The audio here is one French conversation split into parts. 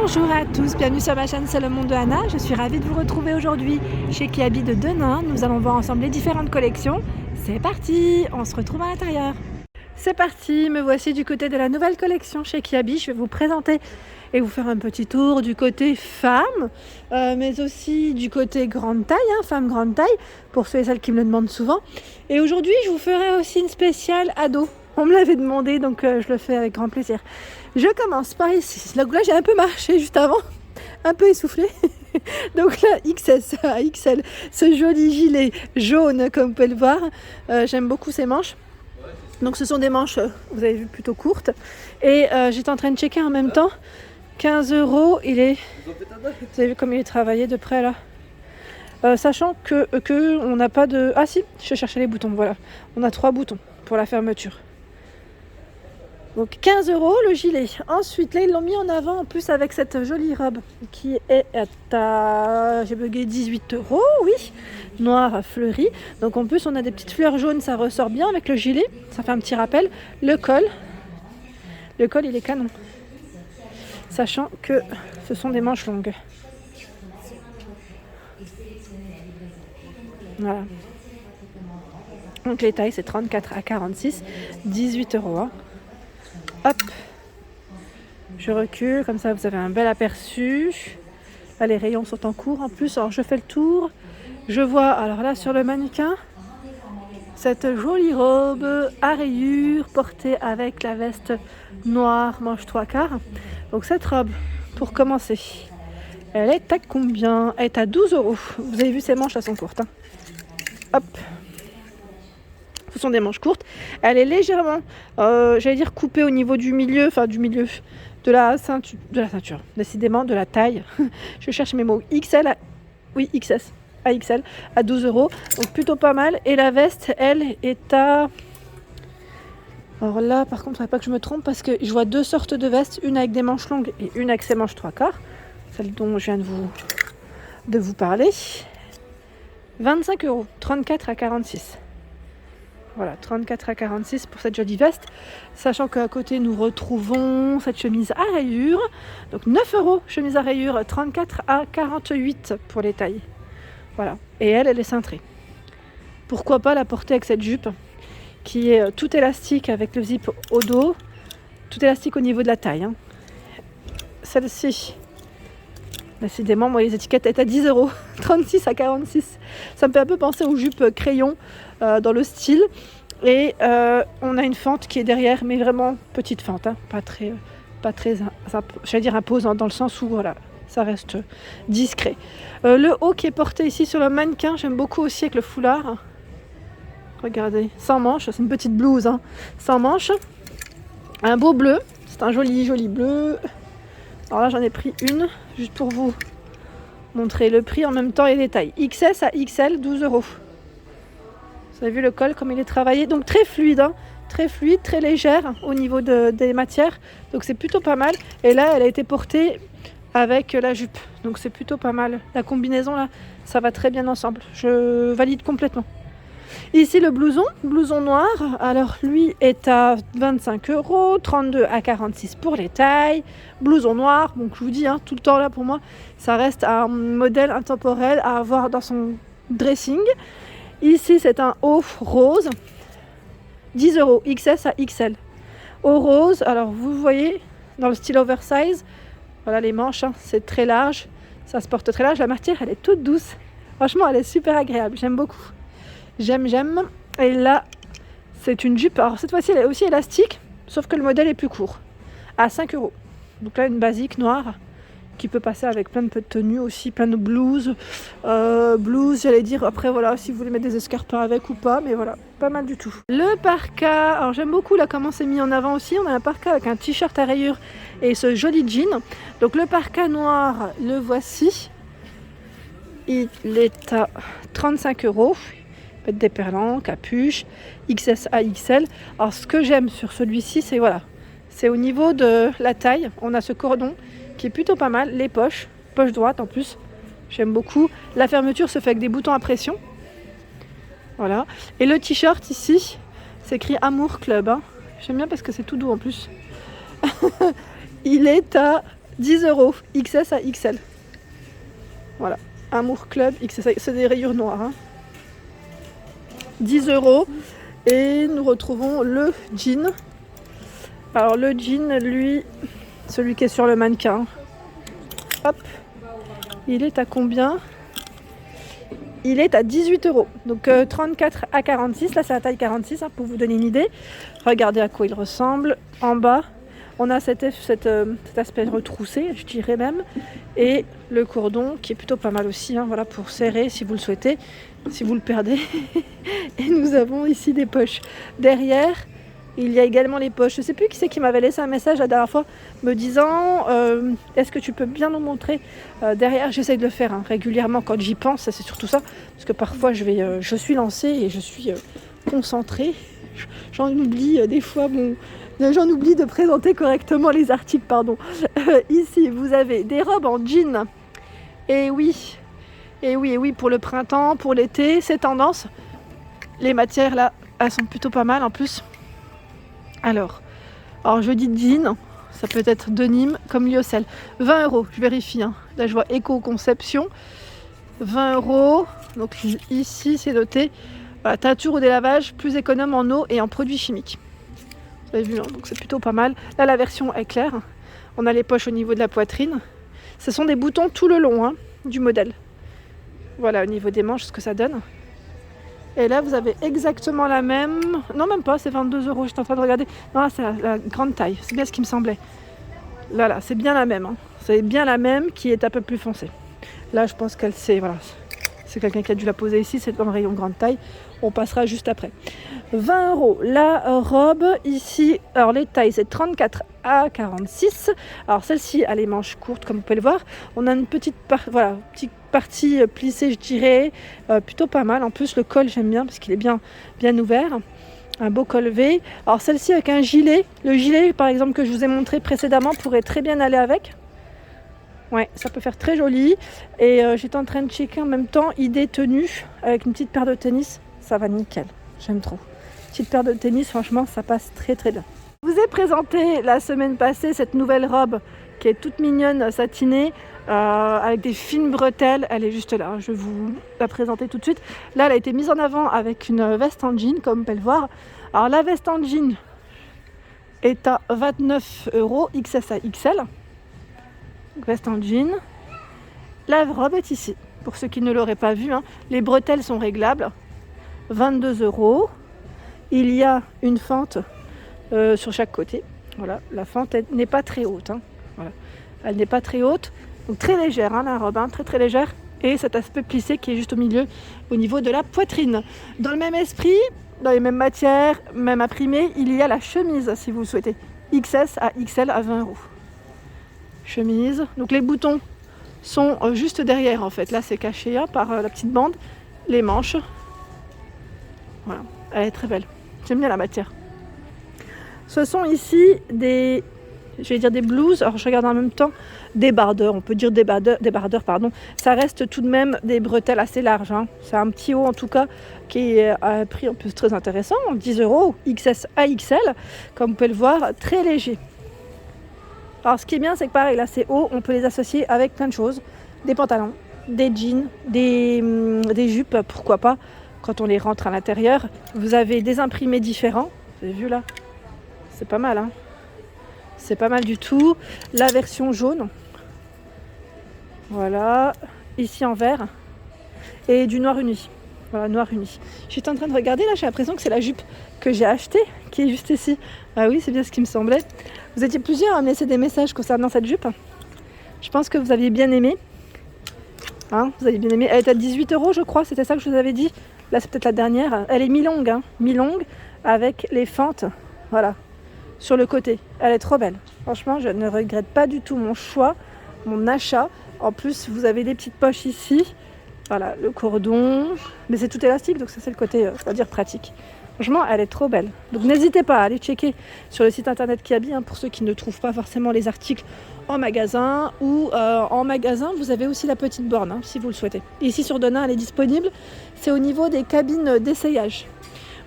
Bonjour à tous, bienvenue sur ma chaîne C'est le monde de Anna. Je suis ravie de vous retrouver aujourd'hui chez Kiabi de Denain. Nous allons voir ensemble les différentes collections. C'est parti, on se retrouve à l'intérieur. C'est parti, me voici du côté de la nouvelle collection chez Kiabi. Je vais vous présenter et vous faire un petit tour du côté femme, mais aussi du côté grande taille, femme grande taille, pour ceux et celles qui me le demandent souvent. Et aujourd'hui, je vous ferai aussi une spéciale ado. On me l'avait demandé, donc je le fais avec grand plaisir. Je commence par ici. Là, j'ai un peu marché juste avant, un peu essoufflé. Donc là, XS à XL, ce joli gilet jaune, comme vous pouvez le voir. J'aime beaucoup ces manches. Donc ce sont des manches, vous avez vu, plutôt courtes. Et j'étais en train de checker en même temps. 15 €, il est... Vous avez vu comme il est travaillé de près là. Sachant que on n'a pas de... Ah si, je cherchais les boutons, voilà. On a 3 boutons pour la fermeture. Donc 15 € le gilet. Ensuite, là, ils l'ont mis en avant en plus avec cette jolie robe qui est à... J'ai bugué 18 €, oui. Noir fleuri. Donc en plus, on a des petites fleurs jaunes, ça ressort bien avec le gilet. Ça fait un petit rappel. Le col, il est canon. Sachant que ce sont des manches longues. Voilà. Donc les tailles, c'est 34 à 46, 18 €. Hop, je recule, comme ça vous avez un bel aperçu. Là les rayons sont en cours en plus, alors je fais le tour. Je vois alors là sur le mannequin cette jolie robe à rayures portée avec la veste noire manche 3/4. Donc cette robe, pour commencer, elle est à combien? Elle est à 12 €. Vous avez vu, ces manches, elles sont courtes. Hop. Ce sont des manches courtes. Elle est légèrement, j'allais dire, coupée au niveau du milieu, de la ceinture, décidément de la taille. Je cherche mes mots. XL, oui, XS à XL à 12 €. Donc plutôt pas mal. Et la veste, elle, est à... Alors là, par contre, il ne faudrait pas que je me trompe parce que je vois deux sortes de vestes, une avec des manches longues et une avec ses manches 3/4. Celle dont je viens de vous parler. 25 €, 34 à 46. Voilà, 34 à 46 pour cette jolie veste. Sachant qu'à côté, nous retrouvons cette chemise à rayures. Donc 9 €, chemise à rayures, 34 à 48 pour les tailles. Voilà, et elle est cintrée. Pourquoi pas la porter avec cette jupe qui est tout élastique avec le zip au dos, tout élastique au niveau de la taille. Celle-ci, décidément, moi les étiquettes étaient à 10 €, 36 à 46. Ça me fait un peu penser aux jupes crayon dans le style. Et on a une fente qui est derrière, mais vraiment petite fente, pas très, j'allais dire imposante dans le sens où voilà, ça reste discret. Le haut qui est porté ici sur le mannequin, j'aime beaucoup aussi avec le foulard. Regardez, sans manches, c'est une petite blouse, sans manches. Un beau bleu, c'est un joli bleu. Alors là, j'en ai pris une, juste pour vous montrer le prix en même temps et les tailles. XS à XL, 12 €. Vous avez vu le col, comme il est travaillé. Donc très fluide, très légère au niveau des matières. Donc c'est plutôt pas mal. Et là, elle a été portée avec la jupe. Donc c'est plutôt pas mal. La combinaison, là, ça va très bien ensemble. Je valide complètement. Ici le blouson noir, alors lui est à 25 €, 32 à 46 pour les tailles. Blouson noir, donc je vous dis, tout le temps là pour moi, ça reste un modèle intemporel à avoir dans son dressing. Ici c'est un haut rose, 10 €, XS à XL. Haut rose, alors vous voyez, dans le style oversize, voilà les manches, c'est très large, ça se porte très large, la matière elle est toute douce. Franchement elle est super agréable, j'aime beaucoup. J'aime. Et là, c'est une jupe. Alors cette fois-ci, elle est aussi élastique, sauf que le modèle est plus court. À 5 €. Donc là, une basique noire qui peut passer avec plein de tenues aussi, plein de blouses. J'allais dire. Après, voilà, si vous voulez mettre des escarpins avec ou pas. Mais voilà, pas mal du tout. Le parka. Alors j'aime beaucoup là comment c'est mis en avant aussi. On a un parka avec un t-shirt à rayures et ce joli jean. Donc le parka noir, le voici. Il est à 35 €. Déperlant, capuche, XS à XL. Alors ce que j'aime sur celui-ci, c'est au niveau de la taille. On a ce cordon qui est plutôt pas mal. Les poche droite en plus. J'aime beaucoup. La fermeture se fait avec des boutons à pression. Voilà. Et le t-shirt ici, c'est écrit Amour Club. J'aime bien parce que c'est tout doux en plus. Il est à 10 €, XS à XL. Voilà, Amour Club XS, c'est des rayures noires. Hein. 10 €. Et nous retrouvons le jean. Alors le jean, lui, celui qui est sur le mannequin. Hop, il est à combien? Il est à 18 €. Donc 34 à 46. Là, c'est la taille 46 hein, pour vous donner une idée. Regardez à quoi il ressemble. En bas, on a cet aspect retroussé, je dirais même. Et le cordon qui est plutôt pas mal aussi. Hein, voilà, pour serrer si vous le souhaitez, si vous le perdez. Et nous avons ici des poches. Derrière, il y a également les poches. Je ne sais plus qui c'est qui m'avait laissé un message la dernière fois me disant est-ce que tu peux bien nous montrer derrière. J'essaye de le faire hein, régulièrement quand j'y pense, c'est surtout ça, parce que parfois je suis lancée et je suis concentrée. J'en oublie des fois, j'en oublie de présenter correctement les articles, pardon. Ici, vous avez des robes en jean. Et oui, pour le printemps, pour l'été, c'est tendance. Les matières là, elles sont plutôt pas mal en plus. Alors je dis jean, ça peut être denim comme lyocell. 20 €, je vérifie. Hein. Là je vois éco-conception. 20 €. Donc ici c'est noté. Voilà, teinture ou délavage, plus économe en eau et en produits chimiques. Vous avez vu, hein, donc c'est plutôt pas mal. Là la version est claire. On a les poches au niveau de la poitrine. Ce sont des boutons tout le long hein, du modèle. Voilà au niveau des manches ce que ça donne. Et là, vous avez exactement la même... Non, même pas, c'est 22 €, j'étais en train de regarder. Non, là, c'est la grande taille, c'est bien ce qui me semblait. Là, c'est bien la même. Hein. C'est bien la même qui est un peu plus foncée. Là, je pense qu'elle sait... Voilà, c'est quelqu'un qui a dû la poser ici, c'est dans le rayon grande taille. On passera juste après. 20 €. La robe, ici, alors les tailles, c'est 34 à 46. Alors celle-ci a les manches courtes, comme vous pouvez le voir. On a une petite partie plissée, je dirais, plutôt pas mal. En plus, le col, j'aime bien parce qu'il est bien ouvert. Un beau col V. Alors celle-ci avec un gilet. Le gilet, par exemple, que je vous ai montré précédemment, pourrait très bien aller avec. Ouais, ça peut faire très joli. Et j'étais en train de checker en même temps, idée tenue, avec une petite paire de tennis. Ça va nickel, j'aime trop. Petite paire de tennis, franchement, ça passe très très bien. Je vous ai présenté la semaine passée cette nouvelle robe qui est toute mignonne, satinée, avec des fines bretelles. Elle est juste là, je vais vous la présenter tout de suite. Là, elle a été mise en avant avec une veste en jean, comme vous pouvez le voir. Alors la veste en jean est à 29 €, XS à XL. Veste en jean. La robe est ici, pour ceux qui ne l'auraient pas vu. Hein. Les bretelles sont réglables. 22 €. Il y a une fente sur chaque côté. Voilà, la fente n'est pas très haute. Hein. Voilà. Elle n'est pas très haute, donc très légère hein, la robe, hein, très très légère. Et cet aspect plissé qui est juste au milieu, au niveau de la poitrine. Dans le même esprit, dans les mêmes matières, même imprimé, il y a la chemise si vous le souhaitez. XS à XL à 20 €. Chemise. Donc les boutons sont juste derrière en fait. Là c'est caché hein, par la petite bande. Les manches. Voilà, elle est très belle. J'aime bien la matière. Ce sont ici des blouses. Alors je regarde en même temps des bardeurs. On peut dire des bardeurs, pardon. Ça reste tout de même des bretelles assez larges. Hein. C'est un petit haut en tout cas qui est à un prix en plus très intéressant. 10 €, XS à XL. Comme vous pouvez le voir, très léger. Alors ce qui est bien, c'est que pareil, là c'est haut. On peut les associer avec plein de choses. Des pantalons, des jeans, des jupes, pourquoi pas. Quand on les rentre à l'intérieur, vous avez des imprimés différents. Vous avez vu là? C'est pas mal, hein? C'est pas mal du tout. La version jaune. Voilà. Ici en vert. Et du noir uni. Voilà, noir uni. J'étais en train de regarder là, j'ai l'impression que c'est la jupe que j'ai achetée, qui est juste ici. Ah oui, c'est bien ce qui me semblait. Vous étiez plusieurs à me laisser des messages concernant cette jupe. Je pense que vous aviez bien aimé. Hein, vous avez bien aimé. Elle est à 18 €, je crois, c'était ça que je vous avais dit. Là, c'est peut-être la dernière. Elle est mi-longue, hein, mi-longue, avec les fentes, voilà, sur le côté. Elle est trop belle. Franchement, je ne regrette pas du tout mon choix, mon achat. En plus, vous avez des petites poches ici. Voilà, le cordon. Mais c'est tout élastique, donc ça, c'est le côté, on va dire, pratique. Franchement, elle est trop belle. Donc n'hésitez pas à aller checker sur le site internet Kiabi hein, pour ceux qui ne trouvent pas forcément les articles en magasin. Ou en magasin, vous avez aussi la petite borne, hein, si vous le souhaitez. Et ici sur Denain, elle est disponible. C'est au niveau des cabines d'essayage.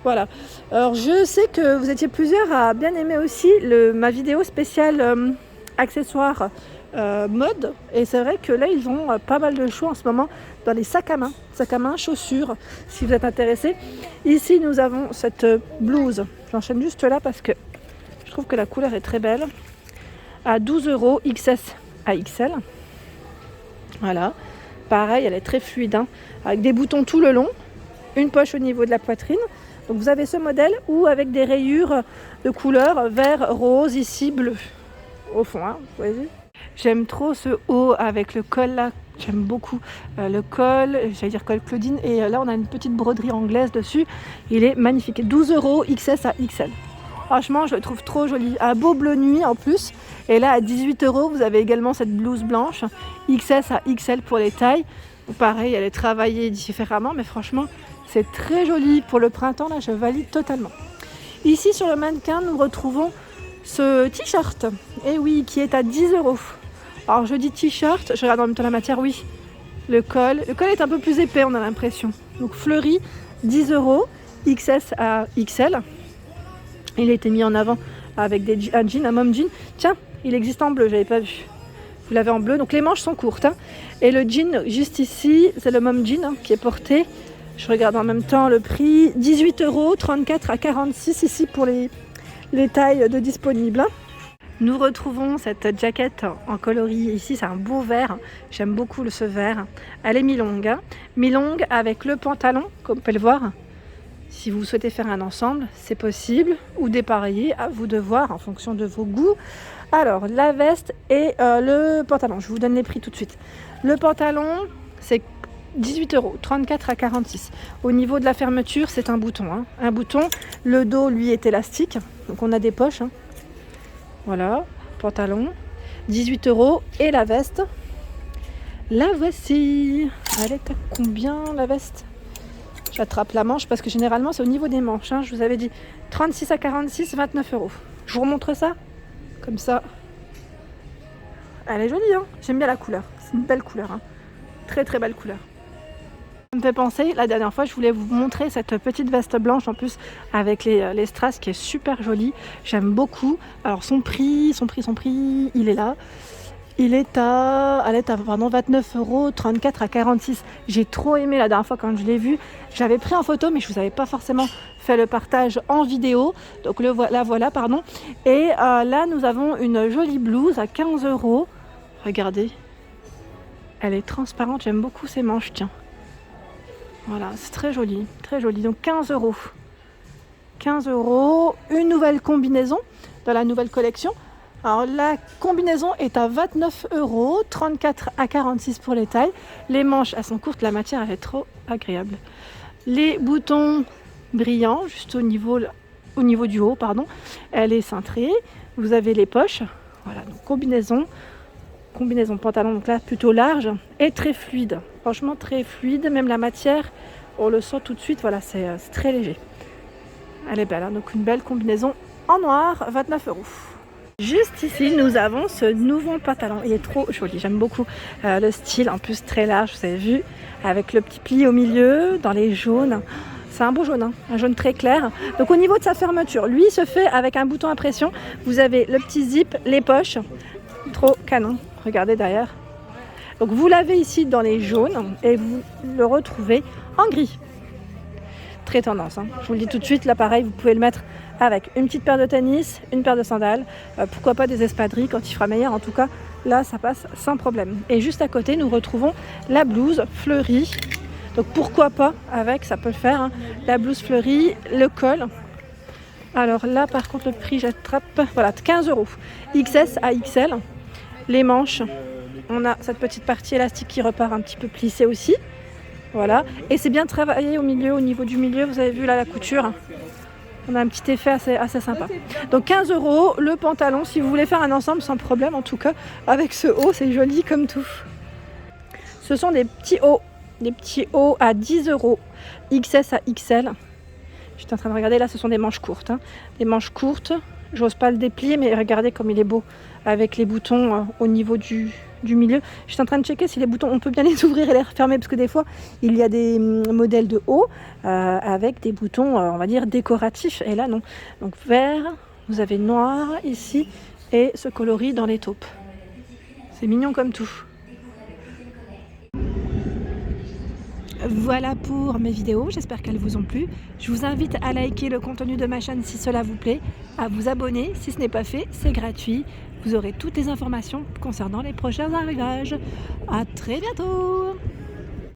Voilà. Alors je sais que vous étiez plusieurs à bien aimer aussi ma vidéo spéciale accessoires mode. Et c'est vrai que là, ils ont pas mal de choix en ce moment dans les sacs à main, chaussures, si vous êtes intéressé. Ici, nous avons cette blouse. J'enchaîne juste là parce que je trouve que la couleur est très belle. À 12 €, XS à XL. Voilà. Pareil, elle est très fluide, hein, avec des boutons tout le long, une poche au niveau de la poitrine. Donc vous avez ce modèle ou avec des rayures de couleur vert, rose, ici bleu. Au fond, hein, vous voyez. J'aime trop ce haut avec le col là. J'aime beaucoup le col, j'allais dire col Claudine. Et là, on a une petite broderie anglaise dessus. Il est magnifique. 12 € XS à XL. Franchement, je le trouve trop joli. Un beau bleu nuit en plus. Et là, à 18 €, vous avez également cette blouse blanche. XS à XL pour les tailles. Pareil, elle est travaillée différemment, mais franchement, c'est très joli pour le printemps. Là, je valide totalement. Ici, sur le mannequin, nous retrouvons ce t-shirt. Et oui, qui est à 10 €. Alors, je dis t-shirt, je regarde en même temps la matière, oui. Le col est un peu plus épais, on a l'impression. Donc, fleuri, 10 €, XS à XL. Il a été mis en avant avec un jean, un mom jean. Tiens, il existe en bleu, j'avais pas vu. Vous l'avez en bleu, donc les manches sont courtes. Hein. Et le jean, juste ici, c'est le mom jean hein, qui est porté. Je regarde en même temps le prix. 18 €, 34 à 46 ici pour les tailles de disponibles. Hein. Nous retrouvons cette jaquette en coloris. Ici, c'est un beau vert. J'aime beaucoup ce vert. Elle est mi-longue. Hein. Mi-longue avec le pantalon, comme vous pouvez le voir. Si vous souhaitez faire un ensemble, c'est possible. Ou dépareiller, à vous de voir en fonction de vos goûts. Alors, la veste et le pantalon. Je vous donne les prix tout de suite. Le pantalon, c'est 18 €, 34 à 46. Au niveau de la fermeture, c'est un bouton. Hein. Un bouton. Le dos, lui, est élastique. Donc, on a des poches. Hein. Voilà, pantalon. 18 €. Et la veste. La voici. Elle est à combien, la veste ? J'attrape la manche parce que généralement, c'est au niveau des manches. Hein. Je vous avais dit 36 à 46, 29 €. Je vous remontre ça. Comme ça. Elle est jolie, hein. J'aime bien la couleur. C'est une belle couleur. Hein. Très très belle couleur. Ça me fait penser, la dernière fois, je voulais vous montrer cette petite veste blanche en plus avec les strass qui est super jolie. J'aime beaucoup. Alors son prix, il est là. Elle est à 29 €, 34 à 46. J'ai trop aimé la dernière fois quand je l'ai vu. J'avais pris en photo, mais je vous avais pas forcément fait le partage en vidéo. Donc voilà, pardon. Et là, nous avons une jolie blouse à 15 €. Regardez. Elle est transparente. J'aime beaucoup ces manches, tiens. Voilà, c'est très joli, très joli. Donc 15 €. 15 €. Une nouvelle combinaison dans la nouvelle collection. Alors la combinaison est à 29 €, 34 à 46 pour les tailles. Les manches, elles sont courtes, la matière elle est trop agréable. Les boutons brillants, juste au niveau du haut, pardon. Elle est cintrée. Vous avez les poches. Voilà, donc combinaison pantalon, donc là plutôt large et très fluide. Franchement très fluide, même la matière, on le sent tout de suite, voilà, c'est très léger. Elle est belle, hein, donc une belle combinaison en noir, 29 €. Juste ici, nous avons ce nouveau pantalon. Il est trop joli, j'aime beaucoup le style, en plus très large, vous avez vu, avec le petit pli au milieu, dans les jaunes. C'est un beau jaune, hein, un jaune très clair. Donc au niveau de sa fermeture, lui se fait avec un bouton à pression. Vous avez le petit zip, les poches, trop canon. Regardez derrière. Donc vous l'avez ici dans les jaunes et vous le retrouvez en gris. Très tendance, hein. Je vous le dis tout de suite, là pareil, vous pouvez le mettre avec une petite paire de tennis, une paire de sandales, pourquoi pas des espadrilles quand il fera meilleur. En tout cas, là, ça passe sans problème. Et juste à côté, nous retrouvons la blouse fleurie. Donc pourquoi pas avec, ça peut le faire, hein, la blouse fleurie, le col. Alors là, par contre, le prix, j'attrape, voilà, 15 €. XS à XL. Les manches, on a cette petite partie élastique qui repart un petit peu plissée aussi. Voilà. Et c'est bien travaillé au niveau du milieu, vous avez vu là la couture. On a un petit effet assez sympa. Donc 15 €, le pantalon, si vous voulez faire un ensemble sans problème, en tout cas, avec ce haut, c'est joli comme tout. Ce sont des petits hauts à 10 €, XS à XL. Je suis en train de regarder, là ce sont des manches courtes. Hein. Des manches courtes, j'ose pas le déplier, mais regardez comme il est beau, avec les boutons au niveau du milieu. Je suis en train de checker si les boutons, on peut bien les ouvrir et les refermer, parce que des fois, il y a des modèles de haut avec des boutons, on va dire, décoratifs. Et là, non. Donc vert, vous avez noir ici, et ce coloris dans les taupes. C'est mignon comme tout. Voilà pour mes vidéos, j'espère qu'elles vous ont plu. Je vous invite à liker le contenu de ma chaîne si cela vous plaît, à vous abonner si ce n'est pas fait, c'est gratuit. Vous aurez toutes les informations concernant les prochains arrivages. À très bientôt!